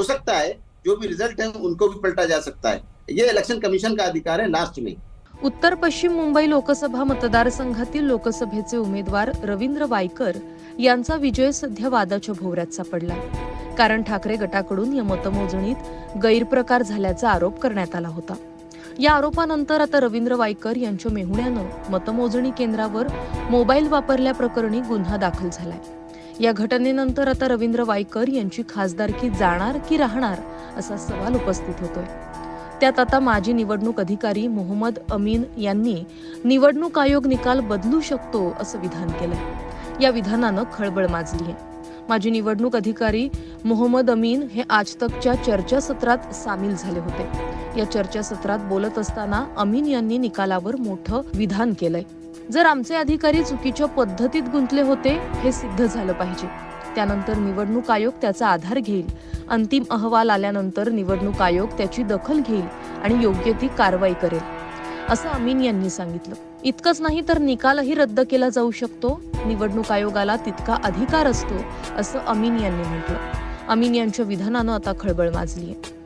सकता है, जो भी रिजल्ट है उनको भी पलटा जा सकता है। ये इलेक्शन कमीशन का अधिकार है लास्ट में। उत्तर पश्चिम मुंबई लोकसभा मतदारसंघातील लोकसभेचे उमेदवार रवींद्र वायकर यांचा विजय सध्या वादाच्या भोवऱ्यात सापडला, कारण ठाकरे गटाकडून या मतमोजणीत गैरप्रकार झाल्याचा आरोप करण्यात आला होता। या आरोपानंतर आता रवींद्र वायकर यांच्या मेहुण्यानं मतमोजणी केंद्रावर मोबाईल वापरल्याप्रकरणी गुन्हा दाखल झालाय। या घटनेनंतर आता रवींद्र वायकर यांची खासदारकी जाणार की राहणार असा सवाल उपस्थित होतोय। त्यात आता माजी निवडणूक अधिकारी मोहम्मद अमीन यांनी निवडणूक आयोग निकाल बदलू शकतो असं विधान केलंय। या विधानानं खळबळ माजली आहे। माजी निवडणूक अधिकारी मोहम्मद अमीन हे आज तकच्या चर्चासत्रात सामील झाले होते। या चर्चासत्रात बोलत असताना अमीन यांनी निकालावर मोठं विधान केलंय। जर आमचे अधिकारी चुकीच्या पद्धतीत गुंतले होते हे सिद्ध झालं पाहिजे, त्यानंतर निवडणूक आयोग त्याचा आधार घेईल। अंतिम अहवाल आल्यानंतर निवडणूक आयोग त्याची दखल घेईल आणि योग्य ती कारवाई करेल, असं अमीन यांनी सांगितलं। इतकंच नाही तर निकालही रद्द केला जाऊ शकतो, निवडणूक आयोगाला तितका अधिकार असतो, असं अमीन यांनी म्हटलं। अमीन यांच्या विधानानं आता खळबळ माजली आहे।